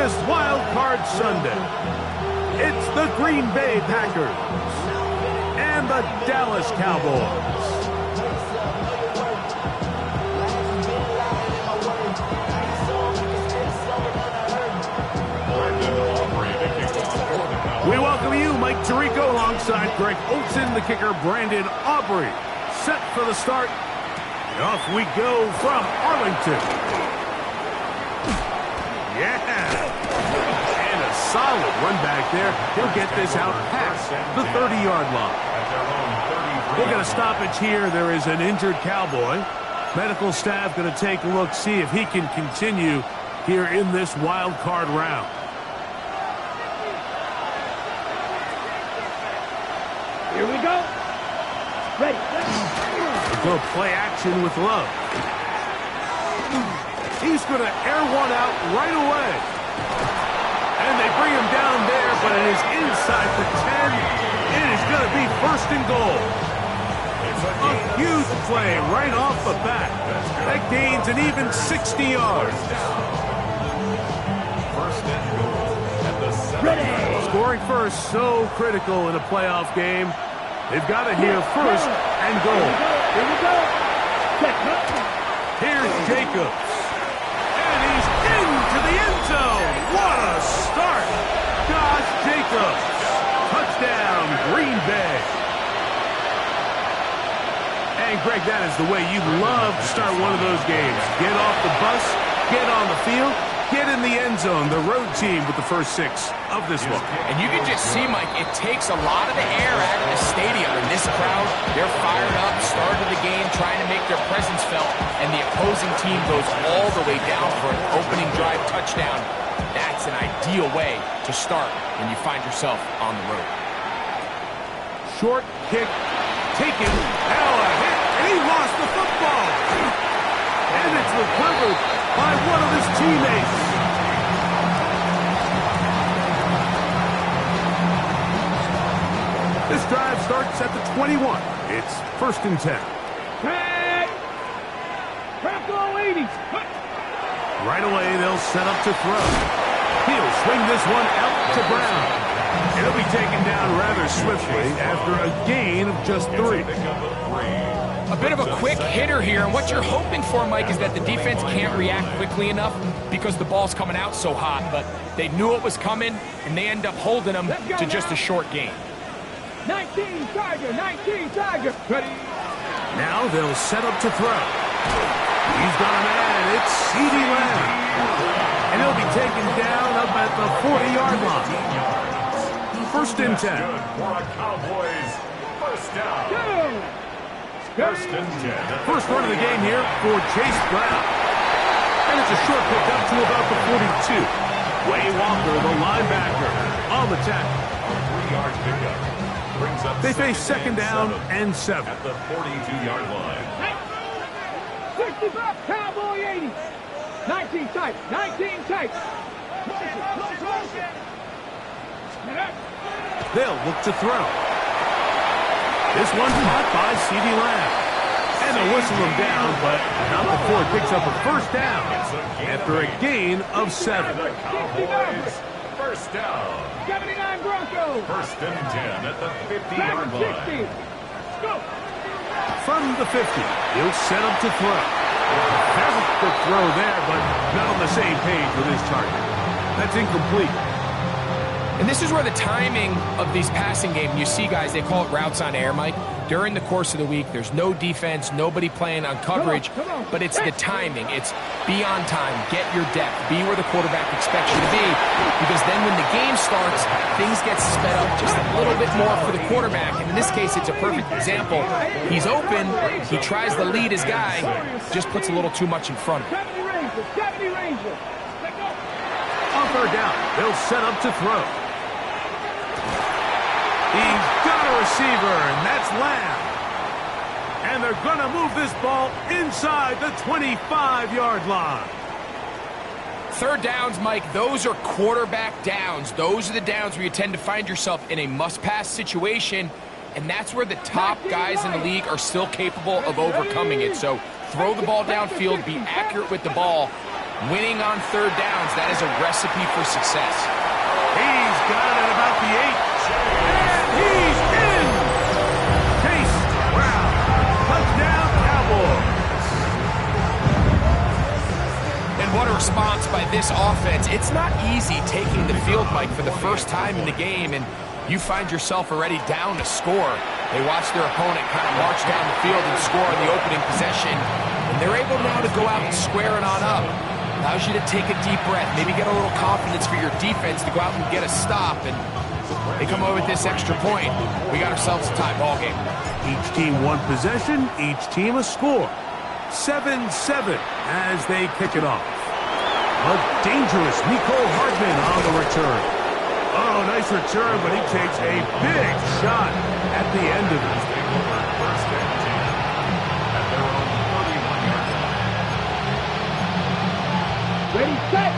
this Wild Card Sunday. It's the Green Bay Packers and the Dallas Cowboys. We welcome you, Mike Tirico, alongside Greg Olson, the kicker, Brandon Aubrey. Set for the start. And off we go from Arlington. Yeah! And a solid run back there. He'll get this out past the 30-yard line. We'll get a stoppage here. There is an injured Cowboy. Medical staff going to take a look, see if he can continue here in this wild card round. Here we go. Ready. We'll go play action with Love. He's going to air one out right away. And they bring him down there, but it is inside the 10. It is going to be first and goal. A huge play right off the bat. That gains an even 60 yards. First and goal at the 7. Scoring first, so critical in a playoff game. They've got to hear first and goal. Here we go. Here's Jacobs. And he's into the end zone. What a start. Josh Jacobs. Touchdown, Green Bay. And Greg, that is the way you love to start one of those games. Get off the bus, get on the field, get in the end zone. The road team with the first 6 of this one. And you can just see, Mike, it takes a lot of the air out of the stadium. And this crowd, they're fired up, start of the game, trying to make their presence felt. And the opposing team goes all the way down for an opening drive touchdown. That's an ideal way to start when you find yourself on the road. Short kick taken. Now a hit, and he lost the football. And it's recovered by one of his teammates. This drive starts at the 21. It's first and 10. Hey! Bronco 80. Right away, they'll set up to throw. He'll swing this one out to Brown. He'll be taken down rather swiftly after a gain of just 3. A bit of a quick hitter here, and what you're hoping for, Mike, is that the defense can't react quickly enough because the ball's coming out so hot, but they knew it was coming, and they end up holding them to just a short gain. 19 Tiger, 19 Tiger. Ready. Now they'll set up to throw. He's got a man. It's CeeDee Lamb. And he'll be taken down up at the 40-yard line. First and 10. For a Cowboys first down. First and 10. First run of the game here for Chase Brown. And it's a short pickup to about the 42. Wade Walker, the linebacker, on the tackle. 3-yard pickup. Brings up they face second down and 7. At the 42-yard line. 65 Cowboy 80. 19 tight, 19 tight. They'll look to throw. This one caught by CeeDee Lamb. And they'll whistle him down, but not before it picks up a first down after a gain of 7. The Cowboys first down. 79 Broncos. First and 10 at the 50-yard line. Go. From the 50, he'll set up to throw. There's a quick throw there, but not on the same page with his target. That's incomplete. And this is where the timing of these passing games, you see guys, they call it routes on air, Mike. During the course of the week, there's no defense, nobody playing on coverage, but it's the timing. It's be on time, get your depth, be where the quarterback expects you to be, because then when the game starts, things get sped up just a little bit more for the quarterback. And in this case, it's a perfect example. He's open, he tries to lead his guy, just puts a little too much in front of him. 70 Rangers. On third down, they'll set up to throw. He's got a receiver, and that's Lamb. And they're going to move this ball inside the 25-yard line. Third downs, Mike, those are quarterback downs. Those are the downs where you tend to find yourself in a must-pass situation, and that's where the top guys in the league are still capable of overcoming it. So throw the ball downfield, be accurate with the ball, Winning on third downs, that is a recipe for success. He's got it at about the 8. And he's in! Chase Brown. Touchdown, Cowboys. And what a response by this offense. It's not easy taking the field, Mike, for the first time in the game, and you find yourself already down to score. They watch their opponent kind of march down the field and score in the opening possession, and they're able now to go out and square it on up. Allows you to take a deep breath, maybe get a little confidence for your defense to go out and get a stop, and they come away with this extra point. We got ourselves a tie ball game. Each team one possession, each team a score. 7-7 as they kick it off. A dangerous Mecole Hardman on the return. Oh, nice return, but he takes a big shot at the end of it. First and 10 at their own 31-yard line. Ready, set.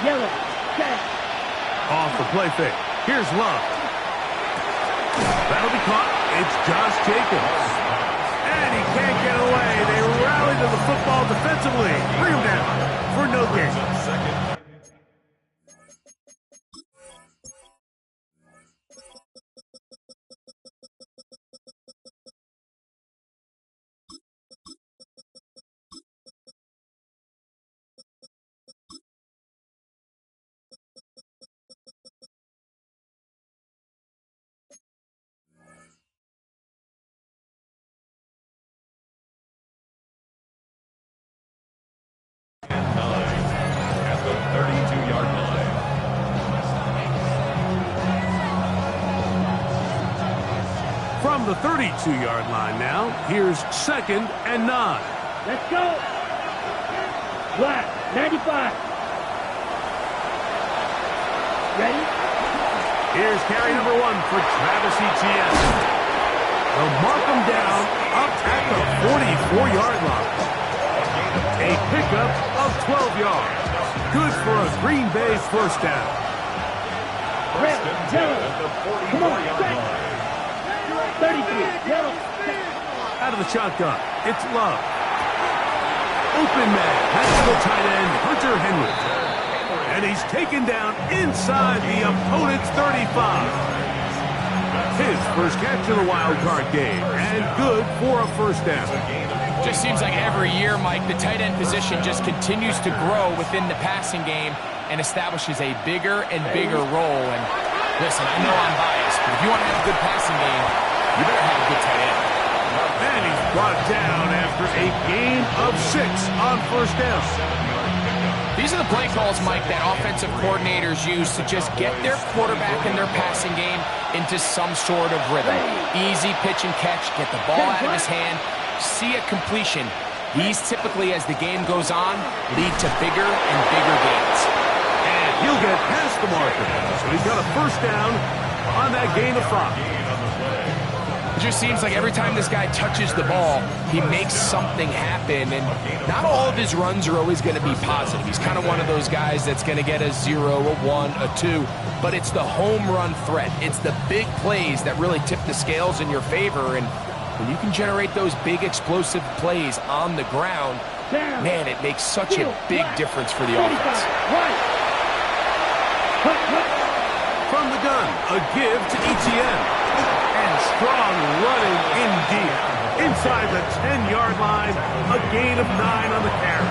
Yellow, set. Off the play fake. Here's Love. That'll be caught. It's Josh Jacobs. And he can't get away. They rally to the football defensively. Bring him down for no gain. Second. At the 32-yard line. From the 32-yard line now, here's 2nd and 9. Let's go. Black, 95. Ready? Here's carry number 1 for Travis Etienne. They'll mark him down up at the 44-yard line. A pickup of 12 yards. Good for a Green Bay first down. Red, yellow. At the Come on, 44-yard set. line. 33, yellow, set. Out of the shotgun, it's Love. Open man, that's the tight end, Hunter Henry. And he's taken down inside the opponent's 35. His first catch of the wild card game, and good for a first down. Just seems like every year, Mike, the tight end position just continues to grow within the passing game and establishes a bigger and bigger role. And listen, I know I'm biased, but if you want to have a good passing game, you better have a good tight end. And he's brought down after a gain of 6 on first down. These are the play calls, Mike, that offensive coordinators use to just get their quarterback and their passing game into some sort of rhythm. Easy pitch and catch, get the ball out of his hand, see a completion. These typically, as the game goes on, lead to bigger and bigger gains. And he'll get past the marker. So he's got a first down on that gain of 5. It just seems like every time this guy touches the ball, he makes something happen, and not all of his runs are always going to be positive. He's kind of one of those guys that's going to get a 0, a 1, a 2, but it's the home run threat. It's the big plays that really tip the scales in your favor, and when you can generate those big explosive plays on the ground, man, it makes such a big difference for the offense. From the gun, a give to Etienne. And strong running indeed. Inside the 10-yard line, a gain of 9 on the carry.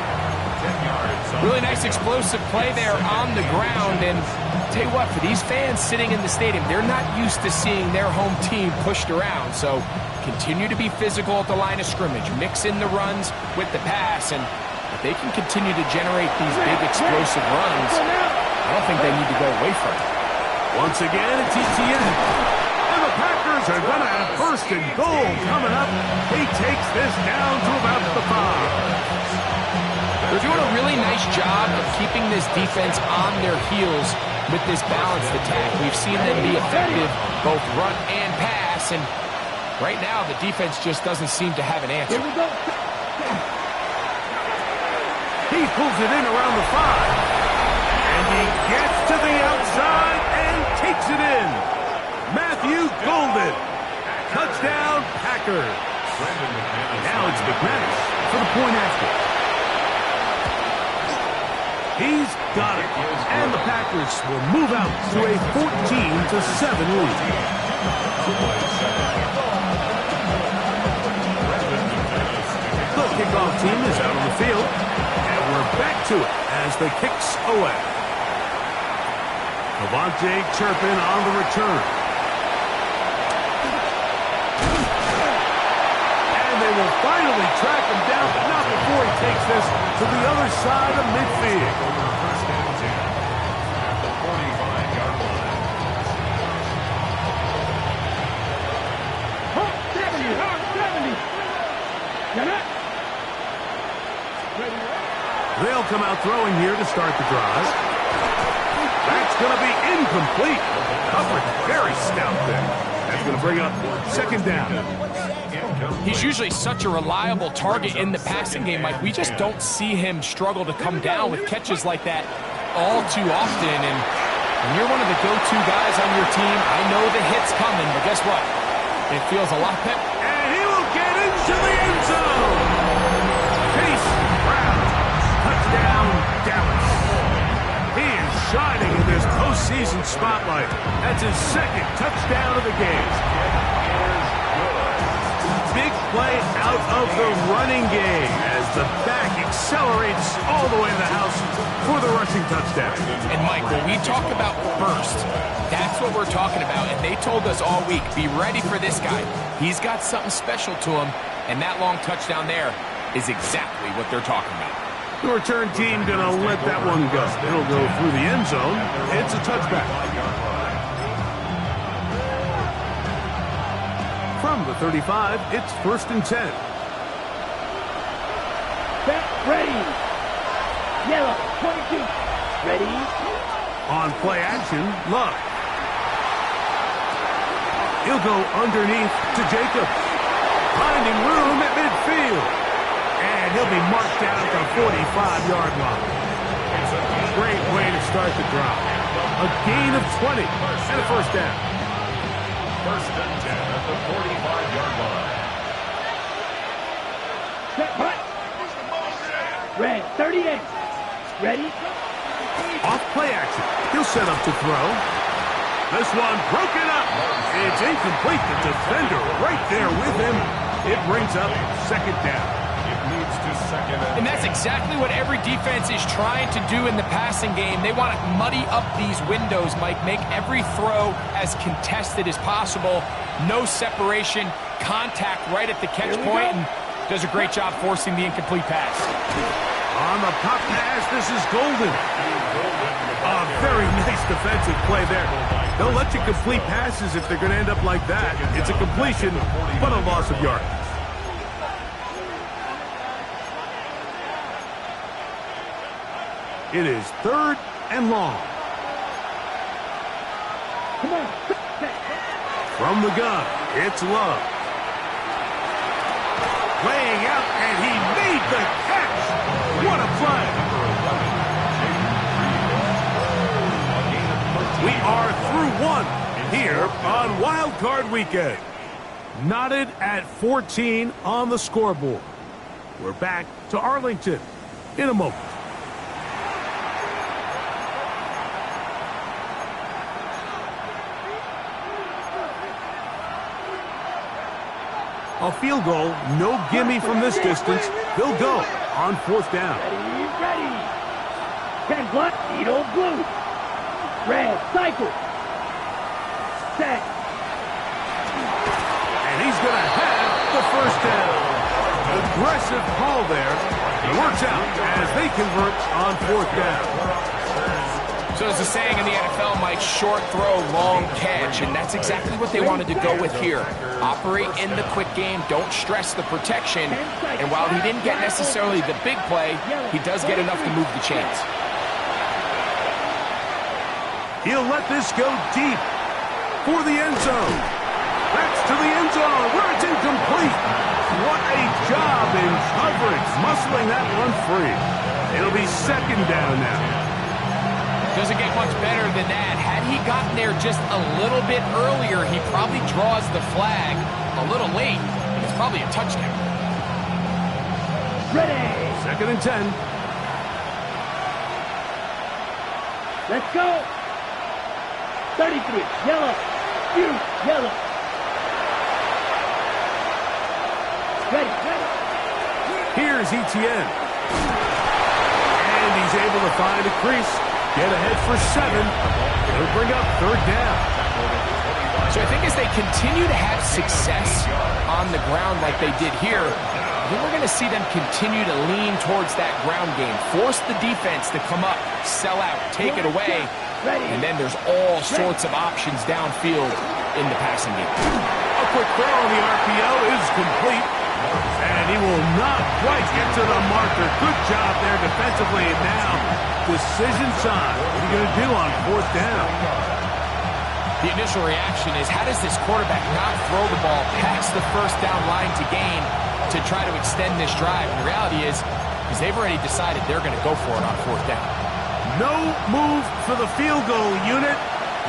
10 yards. Really nice explosive play there on the ground, and tell you what, for these fans sitting in the stadium, they're not used to seeing their home team pushed around, so continue to be physical at the line of scrimmage, mix in the runs with the pass, and if they can continue to generate these big explosive runs, I don't think they need to go away from it. Once again, it's Etienne. And the Packers are going to have first and goal coming up. He takes this down to about the 5. They're doing a really nice job of keeping this defense on their heels with this balanced attack. We've seen them be effective both run and pass, and right now the defense just doesn't seem to have an answer. Here we go. He pulls it in around the 5. And he gets to the outside and takes it in. Matthew Golden. Touchdown, Packers. Now it's McManus for the point after. He's got it. And the Packers will move out to a 14-7 lead. The kickoff team is out on the field. And we're back to it as the kick's away. Devontae Turpin on the return. And they will finally track him down, but not before he takes this to the other side of midfield. First and 10 at the 45-yard line. 70. Get it. They'll come out throwing here to start the drive. That's going to be incomplete. Coverage very stout there. That's going to bring up second down. He's usually such a reliable target in the passing game, Mike. We just don't see him struggle to come down with catches like that all too often. And when you're one of the go-to guys on your team, I know the hit's coming, but guess what? It feels a lot better. And he will get into the end zone. Chase Brown. Touchdown, Dallas. He is shining in this postseason spotlight. That's his second touchdown of the game. Big play out of the running game as the back accelerates all the way to the house for the rushing touchdown. And Mike, when we talk about burst, that's what we're talking about. And they told us all week, be ready for this guy. He's got something special to him, and that long touchdown there is exactly what they're talking about. The return team going to let that one go. It'll go through the end zone. It's a touchback. From the 35, it's first and 10. Set, ready. Yellow, 22. Ready. On play action, Love. He'll go underneath to Jacobs. Finding room at midfield. And he'll be marked down at the 45-yard line. Great way to start the drive. A gain of 20 and a first down. First and 10 at the 45-yard line. Set, hut. Red, 38. Ready. Off play action. He'll set up to throw. This one broken up. It's incomplete. The defender right there with him. It brings up second down. Leads to second And that's exactly what every defense is trying to do in the passing game. They want to muddy up these windows, Mike, make every throw as contested as possible. No separation, contact right at the catch point, and does a great job forcing the incomplete pass. On the pop pass, this is Golden. A very nice defensive play there. They'll let you complete passes if they're going to end up like that. It's a completion, but a loss of yards. It is third and long. Come on. From the gun, it's Love. Laying out, and he made the catch. What a play. We are through one here on Wild Card Weekend. Knotted at 14 on the scoreboard. We're back to Arlington in a moment. A field goal, no gimme from this distance. They'll go on fourth down. Ready. 10 black, Edo blue. Red, cycle. Set. And he's going to have the first down. Aggressive call there. It works out as they convert on fourth down. So there's a saying in the NFL, Mike, short throw, long catch, and that's exactly what they wanted to go with here. Operate in the quick game, don't stress the protection, and while he didn't get necessarily the big play, he does get enough to move the chains. He'll let this go deep for the end zone. That's to the end zone where it's incomplete. What a job in coverage, muscling that one free. It'll be second down now. Doesn't get much better than that. Had he gotten there just a little bit earlier, he probably draws the flag a little late. It's It's probably a touchdown. Ready. 2nd and 10. Let's go. 33. Yellow. You. Yellow. Ready. Here's Etienne. And he's able to find a crease. Get ahead for 7. It'll bring up 3rd down. So I think as they continue to have success on the ground like they did here, then we're going to see them continue to lean towards that ground game. Force the defense to come up, sell out, take it away. And then there's all sorts of options downfield in the passing game. A quick throw on the RPO is complete. And he will not quite get to the marker. Good job there defensively. And now, decision time. What are you going to do on 4th down? The initial reaction is, how does this quarterback not throw the ball past the 1st down line to gain to try to extend this drive? And the reality is they've already decided they're going to go for it on 4th down. No move for the field goal unit.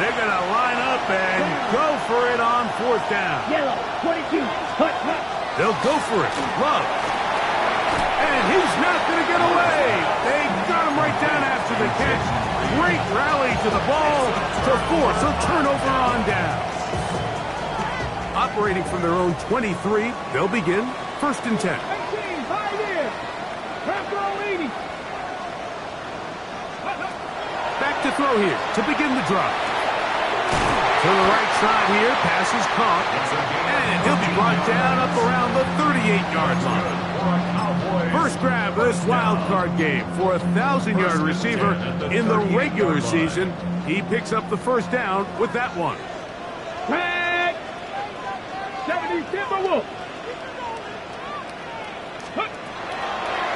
They're going to line up and go for it on 4th down. Yellow. 22. Hut. They'll go for it. Love. And he's not going to get away. They got him right down after the catch. Great rally to the ball to force a turnover on down. Operating from their own 23, they'll begin 1st and 10. 18. Hide in. Wrap roll 80. Back to throw here to begin the drive. To the right side here, pass is caught. And he'll be brought down up around the 38-yard line. First grab of this wild card game for a 1,000-yard receiver in the regular season. He picks up the 1st down with that one. Tag. 70 Timberwolves.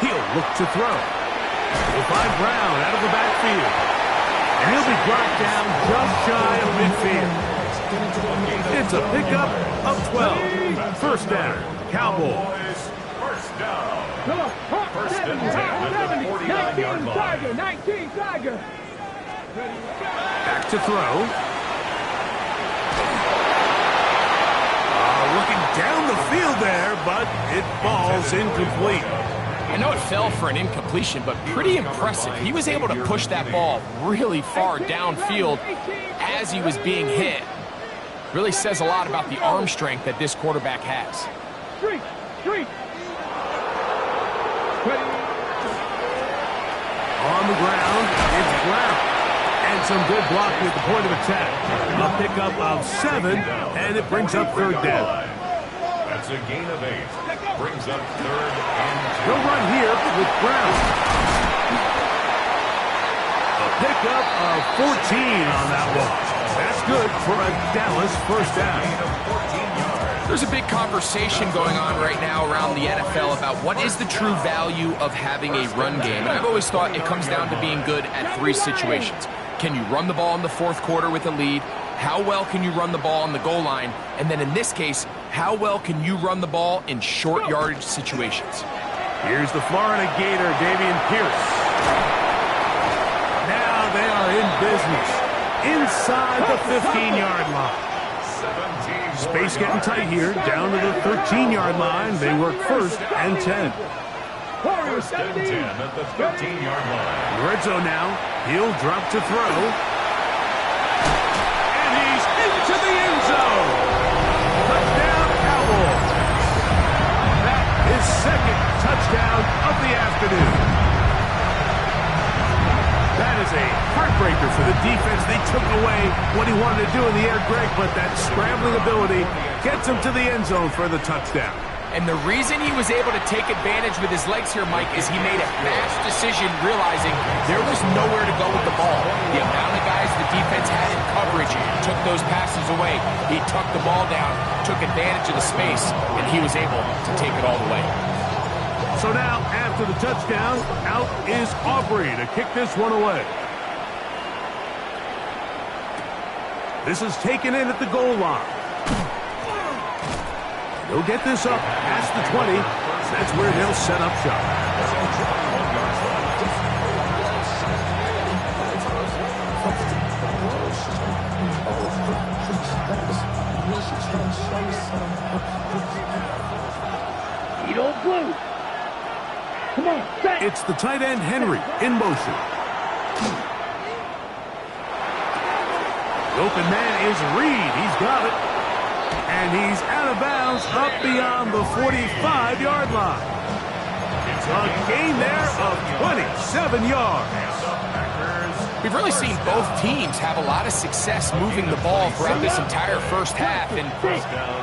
He'll look to throw. He'll find Brown out of the backfield. And he'll be brought down just shy of midfield. It's a pickup of 12. 1st down, Cowboys. 1st down. Come on. 70. 19 Tiger. 19 Tiger. Back to throw. Looking down the field there, but it falls incomplete. I know it fell for an incompletion, but pretty impressive. He was able to push that ball really far downfield as he was being hit. Really says a lot about the arm strength that this quarterback has. Street. On the ground, it's Brown. And some good blocking at the point of attack. A pickup of 7, and it brings up 3rd down. That's a gain of 8. Brings up 3rd and 2. He'll run here with Brown. A pickup of 14 on that one. That's good for a Dallas 1st down. There's a big conversation going on right now around the NFL about what is the true value of having a run game. And I've always thought it comes down to being good at 3 situations. Can you run the ball in the 4th quarter with a lead? How well can you run the ball on the goal line? And then in this case, how well can you run the ball in short yardage situations? Here's the Florida Gator, Dameon Pierce. Now they are in business. Inside the 15-yard line. Space getting tight here. Down to the 13-yard line. They work 1st and 10. 1st and 10 at the 13-yard line. Red zone now. He'll drop to throw. And he's into the end zone. Touchdown, Cowboys. That is 2nd touchdown of the afternoon. That is a heartbreaker for the defense. They took away what he wanted to do in the air, Greg, but that scrambling ability gets him to the end zone for the touchdown. And the reason he was able to take advantage with his legs here, Mike, is he made a fast decision realizing there was nowhere to go with the ball. The amount of guys the defense had in coverage took those passes away. He tucked the ball down, took advantage of the space, and he was able to take it all the way. So now, after the touchdown, out is Aubrey to kick this one away. This is taken in at the goal line. They'll get this up past the 20. That's where they'll set up shop. blue. Come on, set. It's the tight end, Henry, in motion. The open man is Reed. He's got it. And he's out of bounds up beyond the 45-yard line. A gain there of 27 yards. We've really seen both teams have a lot of success moving the ball throughout this entire first half, and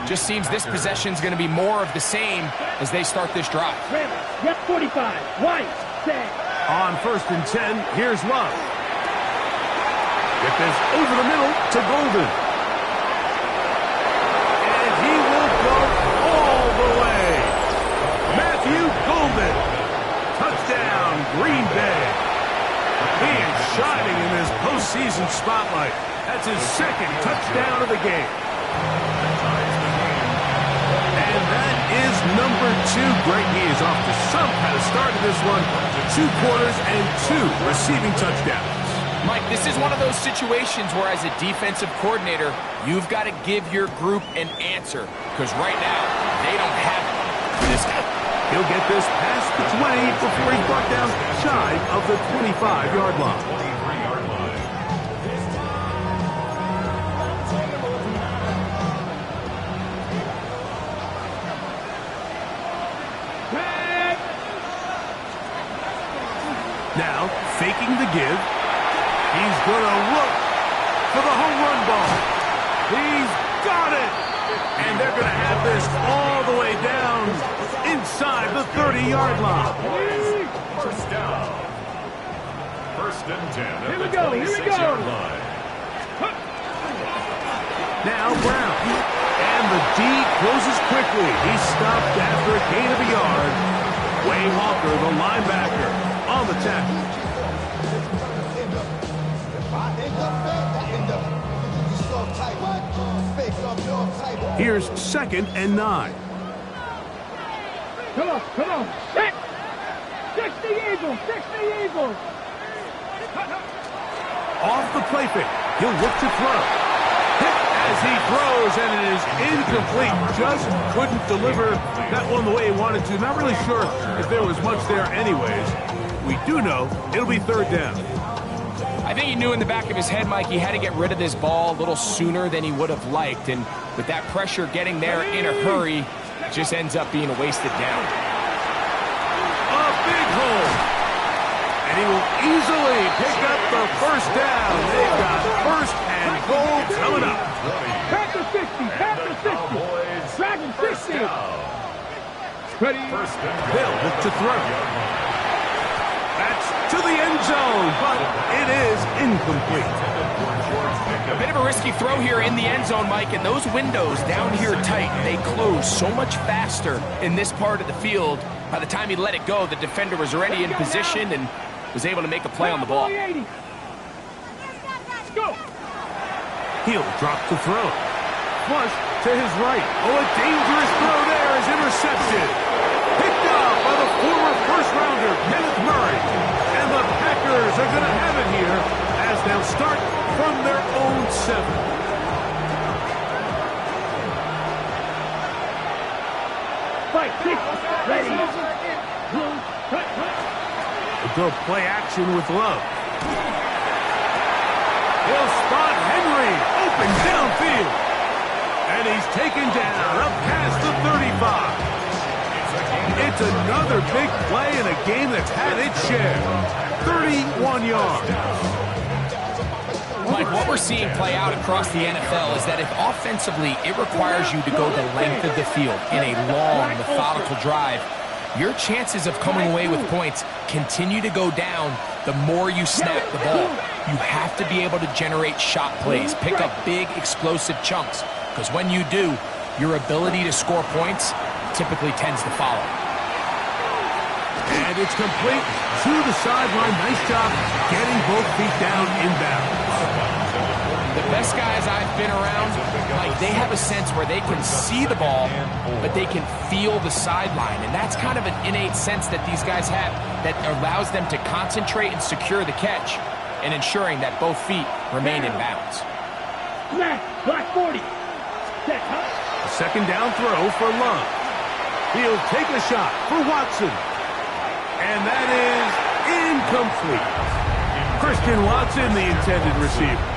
just seems this possession is going to be more of the same as they start this drive. Yep, 45. White, set. On 1st and 10, here's Love. Get this over the middle to Golden. And he will go all the way. Matthew Golden. Touchdown, Green Bay. He is shining in this postseason spotlight. That's his second touchdown of the game. And that is number 2. Great. He is off to some kind of start in this one. 2 quarters and 2 receiving touchdowns. Mike, this is one of those situations where as a defensive coordinator, you've got to give your group an answer, because right now, they don't have it. This guy. He'll get this past the 20 before he's brought down shy of the 25-yard line. 23-yard line. Now, faking the give. He's going to look for the home run ball. He's got it. And they're going to have this all the way down inside the 30-yard line. First down. 1st and 10 at Here we the go, here we 26-yard go. line. Now Brown. And the D closes quickly. He's stopped after a gain of a yard. Wayne Walker, the linebacker, on the tackle. Here's 2nd and 9. Come on, set. 60 Eagles, 60 Eagles. Off the play fake. He'll look to throw. Hit as he throws, and it is incomplete. Just couldn't deliver that one the way he wanted to. Not really sure if there was much there anyways. We do know it'll be 3rd down. I think he knew in the back of his head, Mike, he had to get rid of this ball a little sooner than he would have liked. And with that pressure getting there in a hurry, it just ends up being a wasted down. A big hole. And he will easily pick up the 1st down. They've got 1st and goal coming up. Panther 60, Panther 60. Dragon 60. Ready. First and They'll look to throw. That's to the end zone, but it is incomplete. A bit of a risky throw here in the end zone, Mike, and those windows down here tight, they close so much faster in this part of the field. By the time he let it go, the defender was already in position and was able to make a play on the ball. Go. He'll drop to throw. Flush to his right. Oh, a dangerous throw there is intercepted. Picked up by the former first-rounder, Kenneth Murray. And the Packers are going to have it here as they'll start from their own 7. Fight 6. Ready. Blue. Cut. They'll go play action with Love. He'll spot Henry open downfield. And he's taken down up past the 35. It's another big play in a game that's had its share. 31 yards. Mike, what we're seeing play out across the NFL is that if offensively it requires you to go the length of the field in a long, methodical drive, your chances of coming away with points continue to go down the more you snap the ball. You have to be able to generate shot plays, pick up big, explosive chunks, because when you do, your ability to score points typically tends to follow. And it's complete to the sideline. Nice job getting both feet down inbound. The best guys I've been around, like, they have a sense where they can see the ball, but they can feel the sideline. And that's kind of an innate sense that these guys have that allows them to concentrate and secure the catch and ensuring that both feet remain in bounds. Black 40. Set. A 2nd down throw for Love. He'll take a shot for Watson. And that is incomplete. Christian Watson, the intended receiver.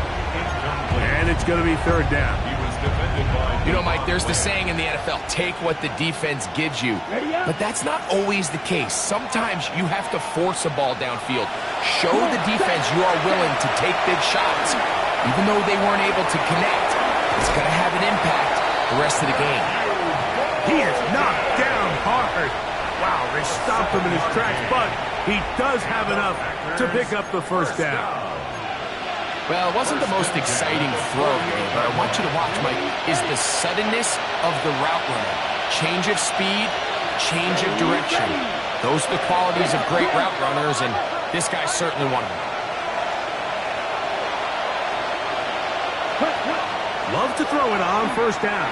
And it's going to be third down. You know, Mike, there's the saying in the NFL, take what the defense gives you. But that's not always the case. Sometimes you have to force a ball downfield. Show the defense you are willing to take big shots. Even though they weren't able to connect, it's going to have an impact the rest of the game. He is knocked down hard. Wow, they stopped him in his tracks, but he does have enough to pick up the first down. Well, it wasn't the most exciting throw, but I want you to watch, Mike, is the suddenness of the route runner. Change of speed, change of direction. Those are the qualities of great route runners, and this guy's certainly one of them. Love to throw it on first down.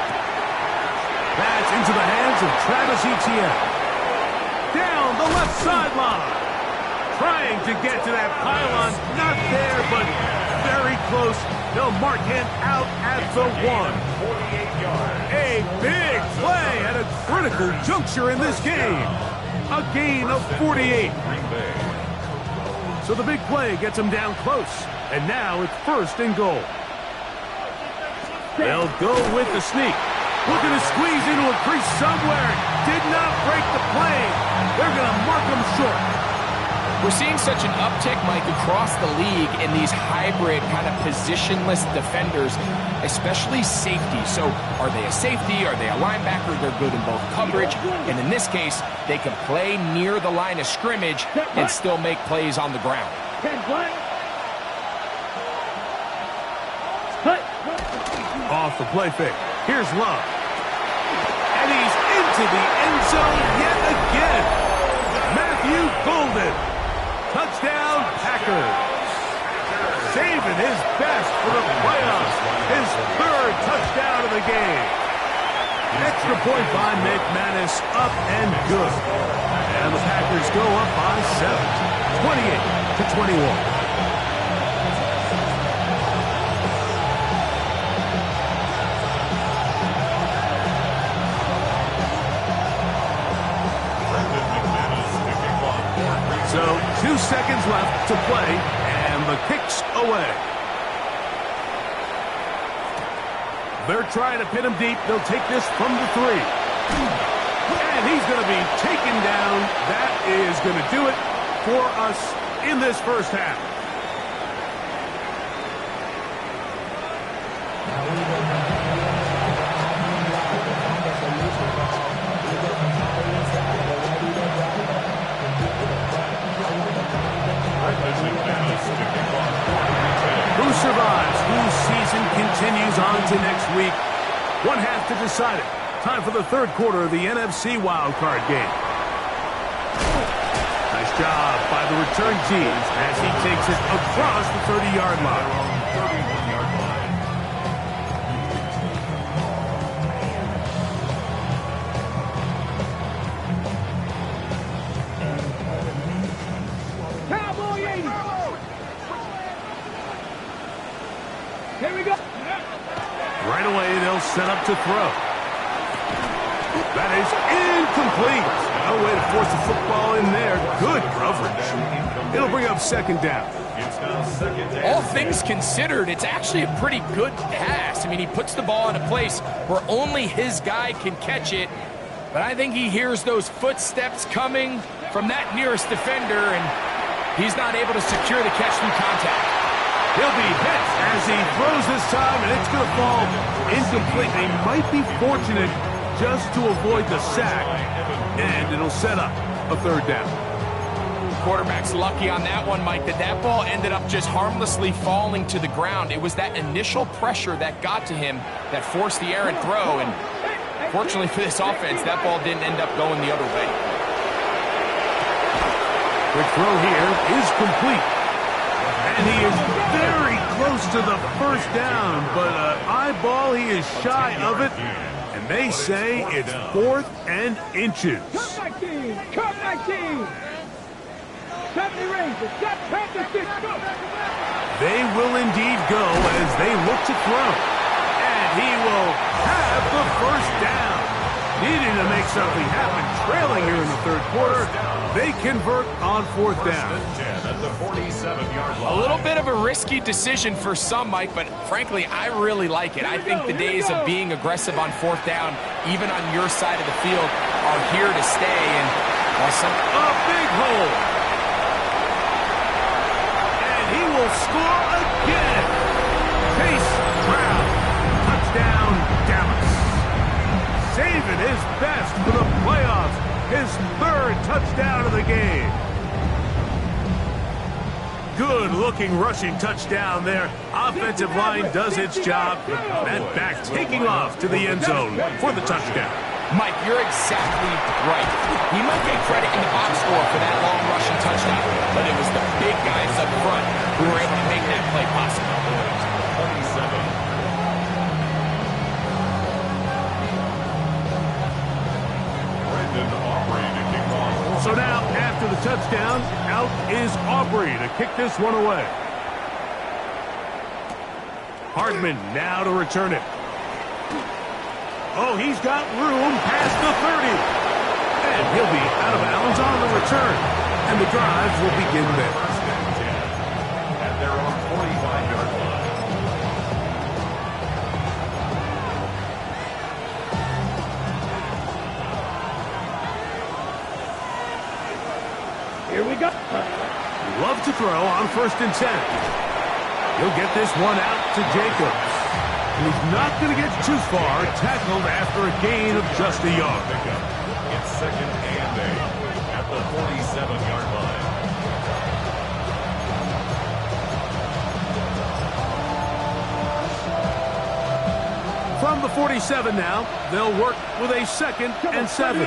That's into the hands of Travis Etienne. Down the left sideline. Trying to get to that pylon. Not there, but very close. They'll mark him out at the 1. A big play at a critical juncture in this game. A gain of 48. So the big play gets him down close. And now it's first and goal. They'll go with the sneak. Looking to squeeze into a crease somewhere. Did not break the plane. They're going to mark him short. We're seeing such an uptick, Mike, across the league in these hybrid kind of positionless defenders, especially safety. So are they a safety? Are they a linebacker? They're good in both coverage. And in this case, they can play near the line of scrimmage and still make plays on the ground. Off the play fake. Here's Love. And he's into the end zone yet again. Matthew Golden. Touchdown, Packers. Saving his best for the playoffs. His third touchdown of the game. Extra point by McManus, up and good. And the Packers go up by 7, 28-21. So 2 seconds left to play, and the kick's away. They're trying to pin him deep. They'll take this from the 3. And he's going to be taken down. That is going to do it for us in this first half. Who survives? Whose season continues on to next week? One half to decide it. Time for the third quarter of the NFC wildcard game. Nice job by the return team as he takes it across the 30-yard line. Cowboy 80. Here we go. Right away, they'll set up to throw. That is incomplete. No way to force the football in there. Good coverage. It'll bring up second down. All things considered, it's actually a pretty good pass. I mean, he puts the ball in a place where only his guy can catch it. But I think he hears those footsteps coming from that nearest defender, and he's not able to secure the catch through contact. He'll be hit as he throws this time, and it's going to fall incomplete. They might be fortunate just to avoid the sack, and it'll set up a third down. Quarterback's lucky on that one, Mike, that ball ended up just harmlessly falling to the ground. It was that initial pressure that got to him that forced the errant throw, and fortunately for this offense, that ball didn't end up going the other way. Quick throw here is complete. And he is very close to the first down, but eyeball, he is shy of it. And they say it's 4th and inches. Cut 19. Cut 19. 70 Rangers. Got 26. Go. They will indeed go as they look to throw. And he will have the first down. Needing to make something happen, trailing here in the third quarter. They convert on fourth down. At the 47-yard line. A little bit of a risky decision for some, Mike, but frankly, I really like it. I think the days of being aggressive on fourth down, even on your side of the field, are here to stay. And a big hole. And he will score again. Chase Brown. Touchdown, Dallas. Saving his best for the playoffs. His third touchdown of the game. Good-looking rushing touchdown there. Offensive line does its job. That back taking off to the end zone for the touchdown. Mike, you're exactly right. He might get credit in the box score for that long rushing touchdown, but it was the big guys up front who were able to make that play possible. 27. So now, after the touchdown, out is Aubrey to kick this one away. Hardman now to return it. Oh, he's got room past the 30. And he'll be out of bounds on the return. And the drive will begin there. First and 10 at their own 45-yard line. Here we go. Love to throw on 1st and 10. He'll get this one out to Jacobs. And he's not going to get too far, tackled after a gain of just a yard. It's 2nd and 8 at the 47-yard line. From the 47 now, they'll work with a 2nd and 7.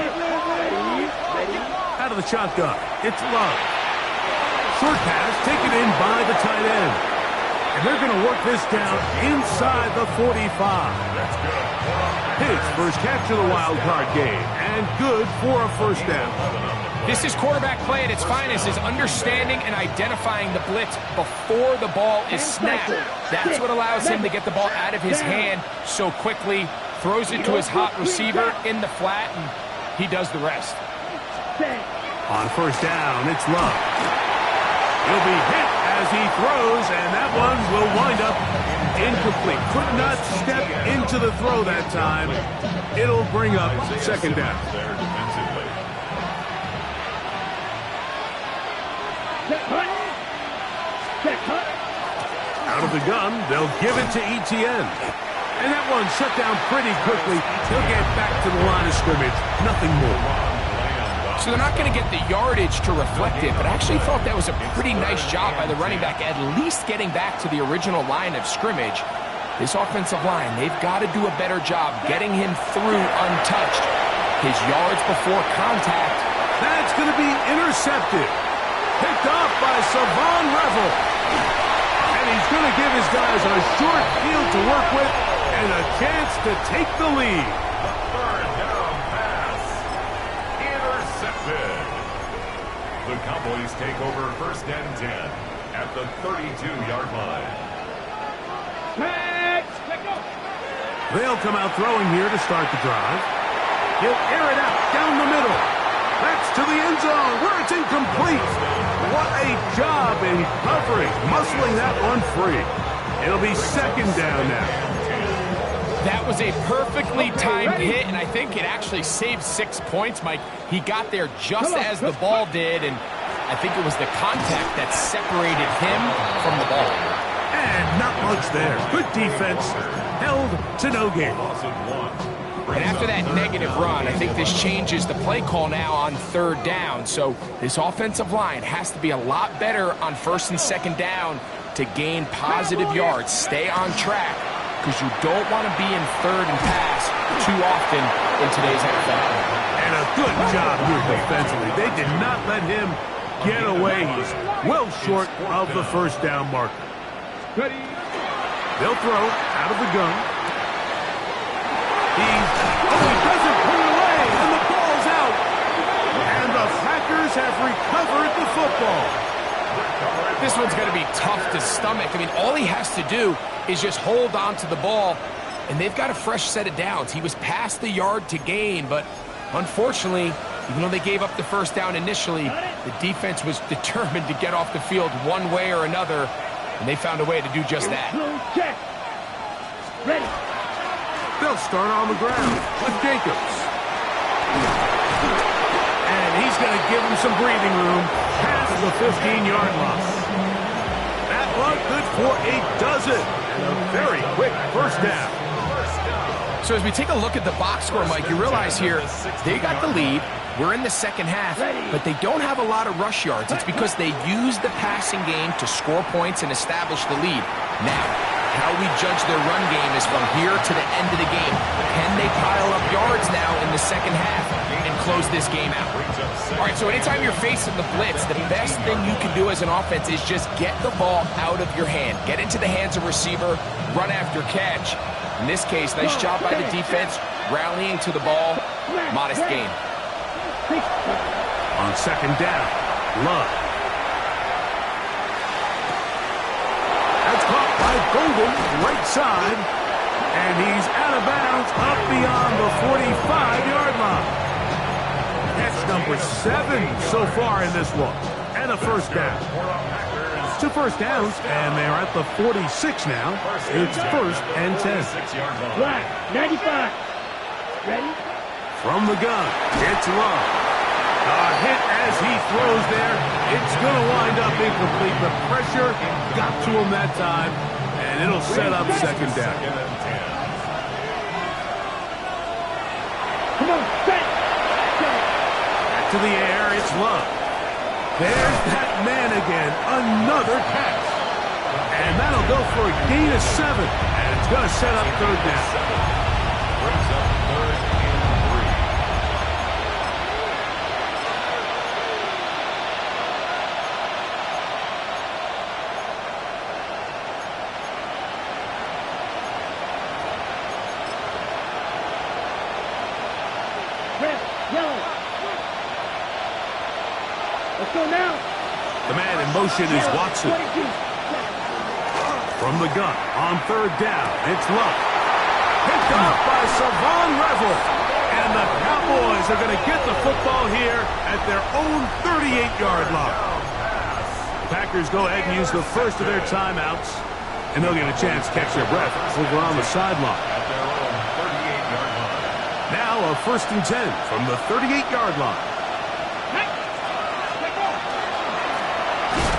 Out of the shotgun, it's Love. Short pass taken in by the tight end. And they're going to work this down inside the 45. That's good. His first catch of the wild card game, and good for a first down. This is quarterback play at its finest, is understanding and identifying the blitz before the ball is snapped. That's what allows him to get the ball out of his hand so quickly, throws it to his hot receiver in the flat, and he does the rest. On first down, it's Love. He'll be hit as he throws, and that one will wind up incomplete. Could not step into the throw that time. It'll bring up 2nd down. There defensively. Out of the gun, they'll give it to Etienne. And that one shut down pretty quickly. He'll get back to the line of scrimmage. Nothing more. So they're not going to get the yardage to reflect it, but I actually thought that was a pretty nice job by the running back, at least getting back to the original line of scrimmage. This offensive line, they've got to do a better job getting him through untouched. His yards before contact. That's going to be intercepted. Picked off by Savon Revel. And he's going to give his guys a short field to work with and a chance to take the lead. Third down pass. Intercepted. The Cowboys take over 1st and 10 at the 32-yard line. They'll come out throwing here to start the drive. He'll air it out down the middle. That's to the end zone where it's incomplete. What a job in covering, muscling that one free. It'll be 2nd down now. That was a perfectly timed hit, and I think it actually saved 6 points, Mike. He got there just as the ball did, and I think it was the contact that separated him from the ball. And not much there. Good defense. Held to no gain. And after that negative run, I think this changes the play call now on 3rd down. So this offensive line has to be a lot better on 1st and 2nd down to gain positive yards. Stay on track, because you don't want to be in 3rd and pass too often in today's NFL. And a good job here defensively. They did not let him get away. He's well short of the 1st down marker. They'll throw out of the gun. He doesn't put it away, and the ball's out. And the Packers have recovered the football. This one's going to be tough to stomach. I mean, all he has to do is just hold on to the ball and they've got a fresh set of downs. He was past the yard to gain, but unfortunately, even though they gave up the first down initially, the defense was determined to get off the field one way or another, and they found a way to do just that. Check. Ready. They'll start on the ground with Jacobs. And he's going to give him some breathing room past the 15-yard line. That one good for a dozen. And a very quick first down. So as we take a look at the box score, Mike, you realize here they got the lead. We're in the second half, but they don't have a lot of rush yards. It's because they use the passing game to score points and establish the lead. Now, how we judge their run game is from here to the end of the game. Can they pile up yards now in the second half and close this game out? All right, so anytime you're facing the blitz, the best thing you can do as an offense is just get the ball out of your hand. Get into the hands of receiver, run after catch. In this case, nice job by the defense, rallying to the ball. Modest gain. On second down, Love. That's caught by Golden, right side. And he's out of bounds up beyond the 45-yard line. Catch number 7 so far in this one. And a first down. 2 first downs, and they're at the 46 now. It's first and 10. Black, 95. Ready? From the gun, it's Love. A hit as he throws there. It's going to wind up incomplete. The pressure got to him that time, and it'll set up second down. Come on, set. Back to the air, it's Love. There's that man again, another catch. And that'll go for a gain of 7, and it's going to set up third down. Brings up third and 3. Red, yellow. Let's go now. The man in motion is Watson. 22. From the gun, on third down, it's Love. Picked up by Savon Revel. And the Cowboys are going to get the football here at their own 38-yard line. The Packers go ahead and use the first of their timeouts, and they'll get a chance to catch their breath over on the sideline. At their own 38-yard line. Now a first and 10 from the 38-yard line.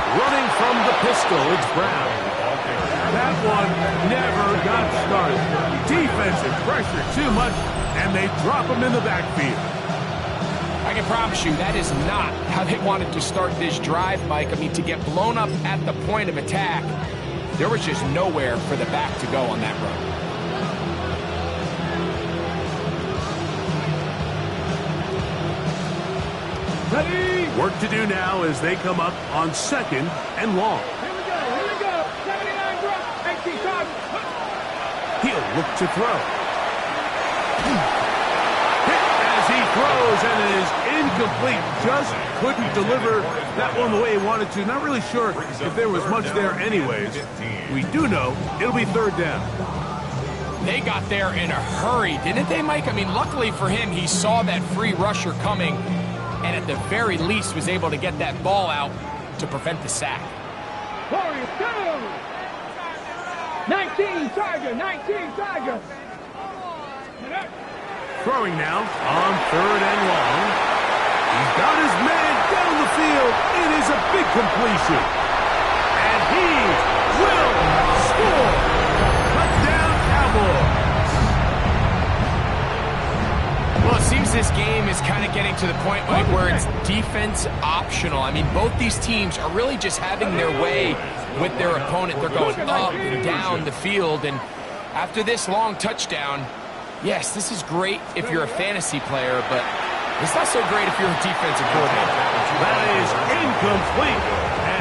Running from the pistol, it's Brown. That one never got started. Defensive pressure too much, and they drop him in the backfield. I can promise you that is not how they wanted to start this drive, Mike. I mean, to get blown up at the point of attack, there was just nowhere for the back to go on that run. Ready? Work to do now as they come up on second and long. Here we go. 79 drop. 18 target. He'll look to throw. Hit as he throws, and it is incomplete. Just couldn't deliver that one the way he wanted to. Not really sure if there was much there anyways. We do know it'll be third down. They got there in a hurry, didn't they, Mike? I mean, luckily for him, he saw that free rusher coming, and at the very least was able to get that ball out to prevent the sack. Warriors, go! 19 Tiger, 19 Tiger. Throwing now on third and long. He's got his man down the field. It is a big completion. And he will score. Touchdown, Cowboys. Well, it seems this game is kind of getting to the point, Mike, where it's defense optional. I mean, both these teams are really just having their way with their opponent. They're going up and down the field. And after this long touchdown, yes, this is great if you're a fantasy player, but it's not so great if you're a defensive coordinator. That is incomplete.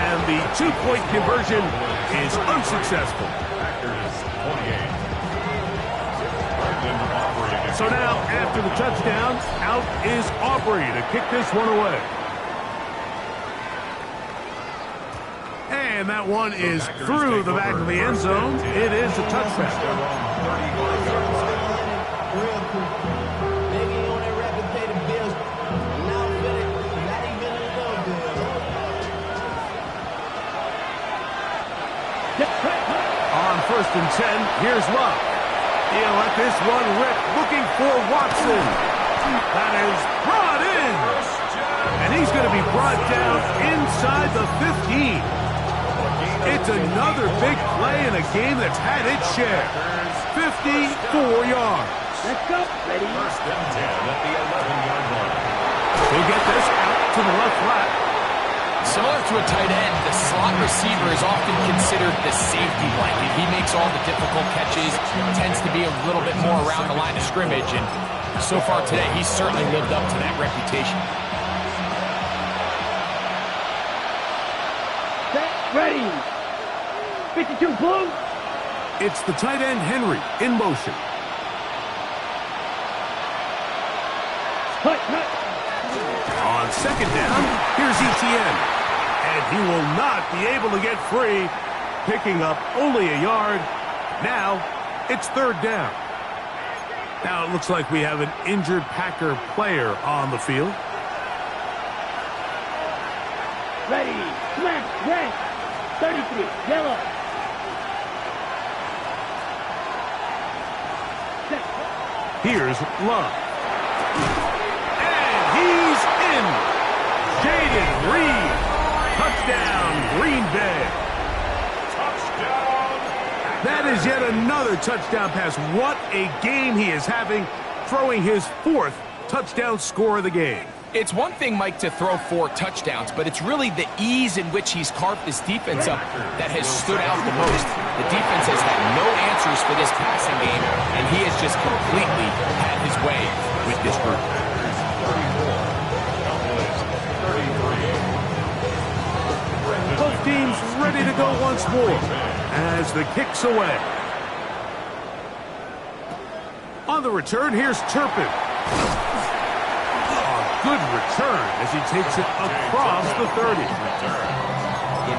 And the two-point conversion is unsuccessful. So now, after the touchdown, out is Aubrey to kick this one away. And that one is through the back of the end zone. It is a touchback. On 1st and 10, here's Love. He'll let this one rip, looking for Watson. That is brought in. And he's going to be brought down inside the 15. It's another big play in a game that's had its share. 54 yards. Let's go. Ready? 1st and 10 at the 11-yard line. He'll get this out to the left flat. Similar to a tight end, the slot receiver is often considered the safety blanket. He makes all the difficult catches, tends to be a little bit more around the line of scrimmage, and so far today, he's certainly lived up to that reputation. Set. Ready. 52 blue. It's the tight end Henry in motion. Hut, hut. On 2nd down, here's Etienne. And he will not be able to get free, picking up only a yard. Now, it's 3rd down. Now it looks like we have an injured Packer player on the field. Ready. Smash. Red. 33. Yellow. Set. Here's Love. And he's in. Jaden Reed. Touchdown, Green Bay. Touchdown. That is yet another touchdown pass. What a game he is having, throwing his 4th touchdown score of the game. It's one thing, Mike, to throw 4 touchdowns, but it's really the ease in which he's carved this defense up that has stood out the most. The defense has had no answers for this passing game, and he has just completely had his way with this group. 34. Both teams ready to go once more as the kick's away. On the return, here's Turpin. Good return as he takes it across the 30. The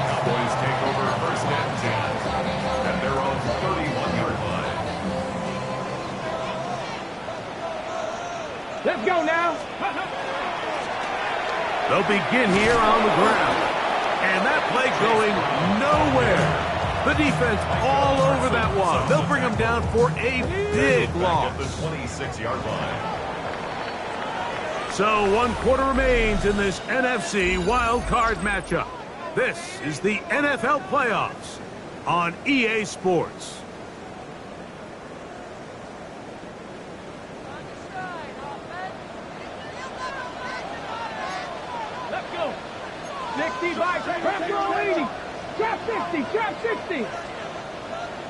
Cowboys take over 1st and 10 at their own 31-yard line. Let's go now. They'll begin here on the ground. And that play going nowhere. The defense all over that one. They'll bring them down for a big loss. At the 26-yard line. So 1 quarter remains in this NFC wild card matchup. This is the NFL playoffs on EA Sports. Let's go. 65. Trap throw 80. Trap 60. Trap 60.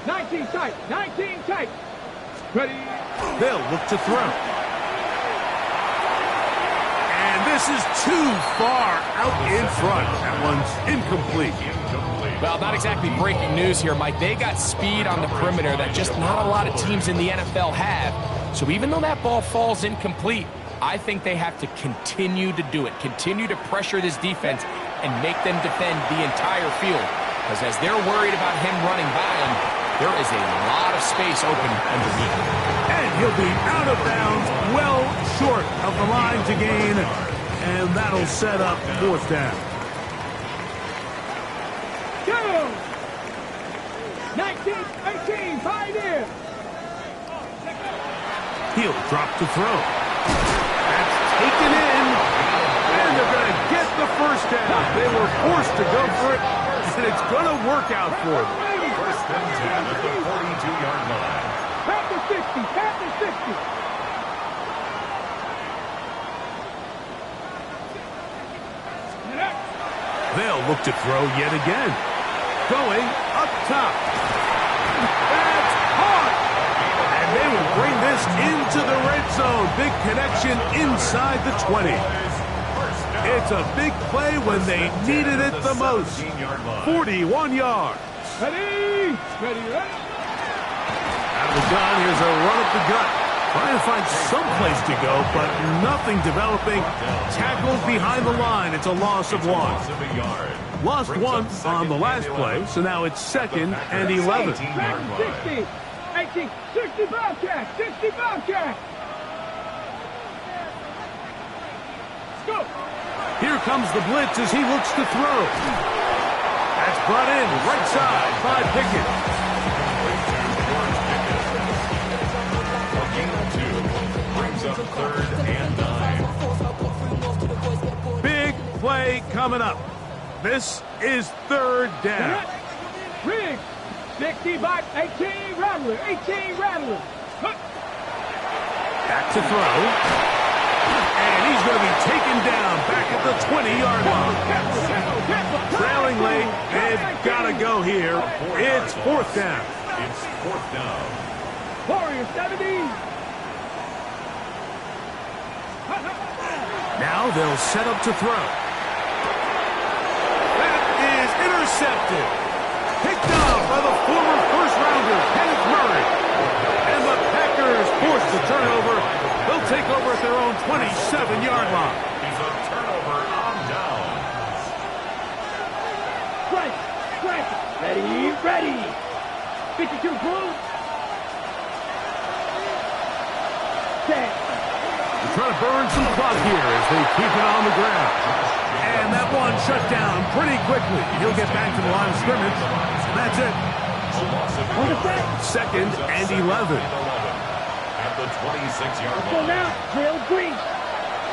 19 tight. 19 tight. Ready. They'll look to throw. This is too far out in front. That one's incomplete. Well, not exactly breaking news here, Mike. They got speed on the perimeter that just not a lot of teams in the NFL have. So even though that ball falls incomplete, I think they have to continue to do it. Continue to pressure this defense and make them defend the entire field. Because as they're worried about him running by them, there is a lot of space open underneath. And he'll be out of bounds, well short of the line to gain. And that'll set up 4th down. Go! 19, 18, pioneer. He'll drop to throw. That's taken in. And they're going to get the 1st down. They were forced to go for it, and it's going to work out for them. 1st and 10 at the 42-yard line. Tap the 60. Tap the 60. They'll look to throw yet again. Going up top. That's hard. And they will bring this into the red zone. Big connection inside the 20. It's a big play when they needed it the most. 41 yards. Ready. Ready, ready. Out of the gun, here's a run up the gut. Trying to find some place to go, but nothing developing. Tackled behind the line. It's a loss of 1. Lost 1 on the last play, so now it's 2nd and 11. 60, 18, 60 Bobcat, 60 Bobcat. Let's go. Here comes the blitz as he looks to throw. That's brought in right side by Pickett. Brings up 3rd and 9. Big play coming up. This is 3rd down. Riggs, 60 by 18 Rattler, 18 Rattler. Back to throw. And he's going to be taken down back at the 20-yard line. Trailing late, they've got to go here. It's 4th down. It's 4th down. Warrior 70. Now they'll set up to throw. That is intercepted. Picked off by the former first-rounder, Kenneth Murray. And the Packers force the turnover. They'll take over at their own 27-yard line. He's a turnover on downs. Strike, strike. Ready, ready. 52 blue. 10. They're trying to burn some clock here as they keep it on the ground. And that one shut down pretty quickly. He'll get back to the line of scrimmage. And that's it. On the set. 2nd and 11. At the 26-yard So line. now, Trail Green.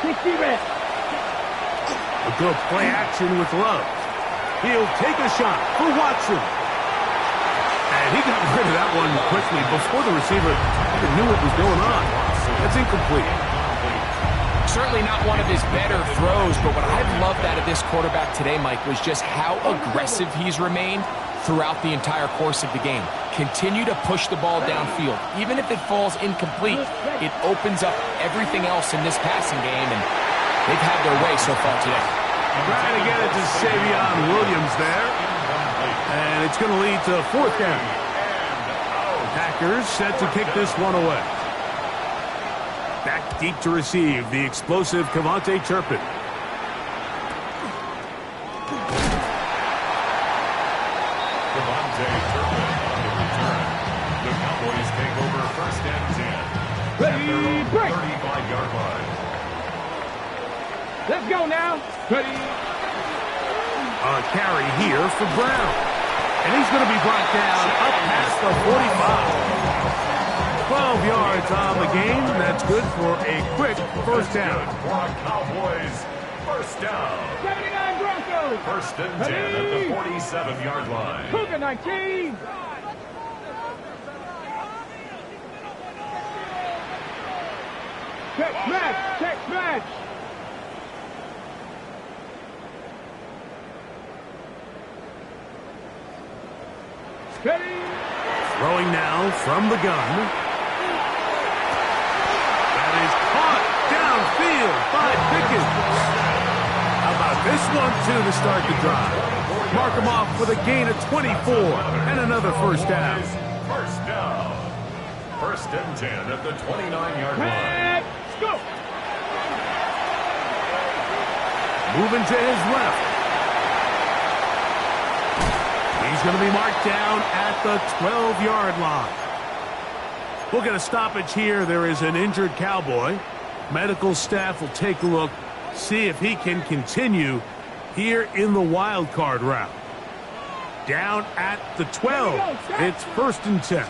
60 red. A good play action with Love. He'll take a shot for Watson. And he got rid of that one quickly before the receiver even knew what was going on. That's incomplete. Certainly not one of his better throws, but what I've loved out of this quarterback today, Mike, was just how aggressive he's remained throughout the entire course of the game. Continue to push the ball downfield. Even if it falls incomplete, it opens up everything else in this passing game, and they've had their way so far today. Trying to get it to Savion Williams there. And it's going to lead to 4th down. Packers set to kick this one away. Back deep to receive the explosive Kevontae Turpin. Kevontae Turpin on the return. The Cowboys take over 1st and 10. Ready, break. 35-yard line. Let's go now. Ready. A carry here for Brown. And he's going to be brought down up past the 45. 12 yards on the game. That's good for a quick 1st down. For a Cowboys 1st down. 79 Broncos. 1st and 10 at the 47-yard line. Cougar 19. Check match. Check match. Ready. Throwing now from the gun. That is caught downfield by Pickett. How about this one, too, to start the drive? Mark him off with a gain of 24 and another 1st down. 1st down. 1st and 10 at the 29-yard line. Let's go. Moving to his left. He's going to be marked down at the 12-yard line. We'll get a stoppage here. There is an injured Cowboy. Medical staff will take a look, see if he can continue here in the wild card route. Down at the 12. It's 1st and 10.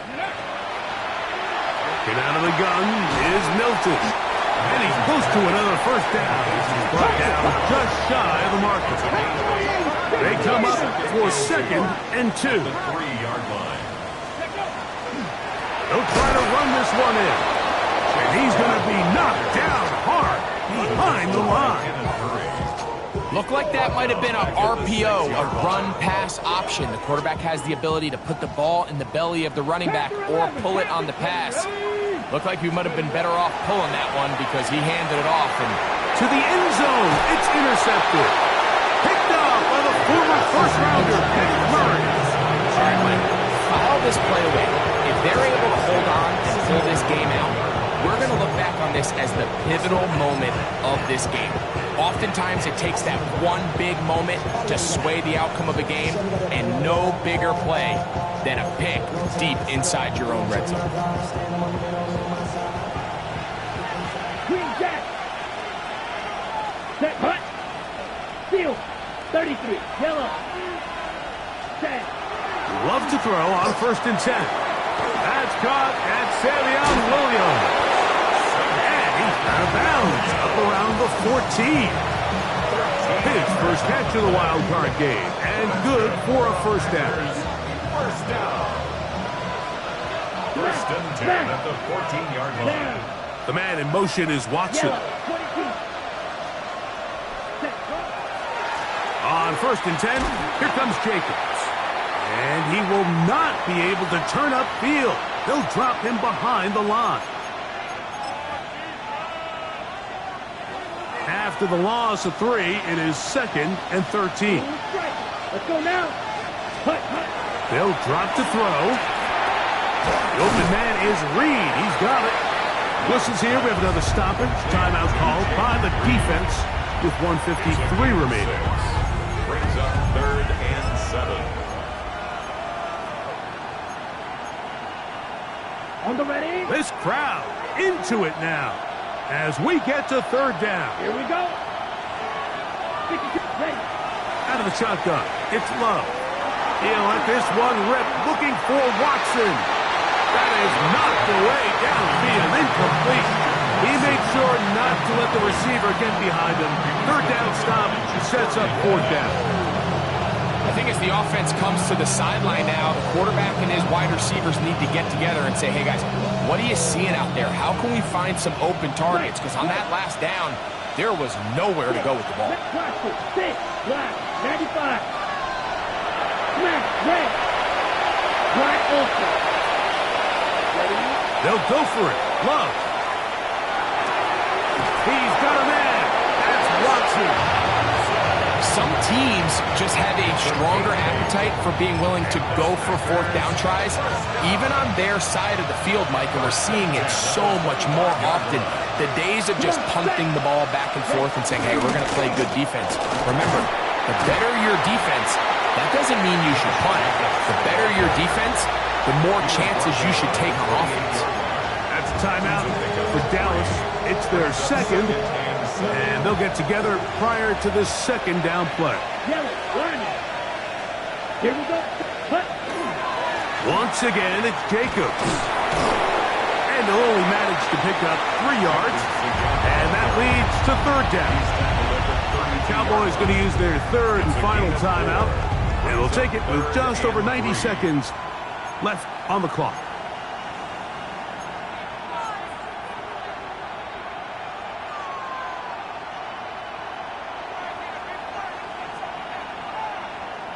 Get out of the gun is Milton. And he's close to another 1st down. He's brought down just shy of the marker. They come up for 2nd and 2. The 3-yard line. They'll try to run this one in. And he's going to be knocked down hard behind the line. Looked like that might have been a RPO, a run-pass option. The quarterback has the ability to put the ball in the belly of the running back or pull it on the pass. Looked like we might have been better off pulling that one because he handed it off. And to the end zone, it's intercepted. Picked off by the former first-rounder, Kenneth Murray. all right, Mike, file this play away. If they're able to hold on and pull this game out, we're going to look back on this as the pivotal moment of this game. Oftentimes, it takes that one big moment to sway the outcome of a game, and no bigger play than a pick deep inside your own red zone. Green jack. Set, hut. Seal. 33. Yellow. Set. Love to throw on 1st and 10. That's caught at Savion Williams. And he's out of bounds up around the 14. His first catch of the wild card game. And good for a first down. First down. 1st and 10 at the 14-yard line. The man in motion is Watson. Yellow. 22. Set. On 1st and 10, here comes Jacobs. And he will not be able to turn upfield. They'll drop him behind the line. After the loss of 3, it is 2nd and 13. Let's go now. Hut, hut. They'll drop to throw. The open man is Reed. He's got it. Whistles here. We have another stoppage. Timeout called by the defense with 1:53 remaining. Brings up 3rd and 7. On the ready. This crowd into it now as we get to 3rd down. Here we go. 52. Ready. Out of the shotgun, it's Love. He'll let this one rip, looking for Watson. That is knocked away downfield, incomplete. He made sure not to let the receiver get behind him. 3rd down stop sets up 4th down. I think as the offense comes to the sideline now, the quarterback and his wide receivers need to get together and say, hey guys, what are you seeing out there? How can we find some open targets? Because on that last down, there was nowhere to go with the ball. Six, black, 95. Smash, red. Black ultra. Ready? They'll go for it. Love. He's got a man. That's Watson. Some teams just have a stronger appetite for being willing to go for 4th down tries, even on their side of the field, Mike, and we're seeing it so much more often. The days of just punting the ball back and forth and saying, hey, we're going to play good defense. Remember, the better your defense, that doesn't mean you should punt. The better your defense, the more chances you should take on offense. That's a timeout for Dallas. It's their 2nd. And they'll get together prior to this 2nd down play. Yellow, line. Here we go. Hut. Once again, it's Jacobs. And they'll only manage to pick up 3 yards. And that leads to 3rd down. The Cowboys going to use their 3rd and final timeout. And they'll take it with just over 90 seconds left on the clock.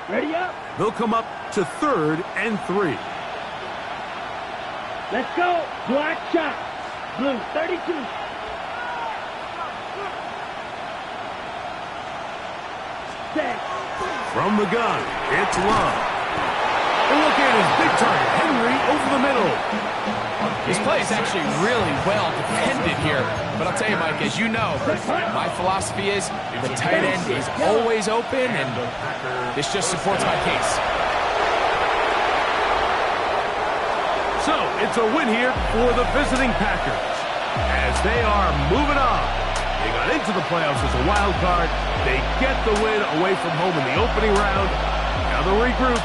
Ready up. They'll come up to 3rd and 3. Let's go. Black shot. Blue, 32. Set. From the gun, it's Love. And look at his big target, Henry, over the middle. This play is actually really well defended here. But I'll tell you, Mike, as you know, my philosophy is the tight end is always open, and this just supports my case. So, it's a win here for the visiting Packers as they are moving on. They got into the playoffs as a wild card. They get the win away from home in the opening round. Now they'll regroup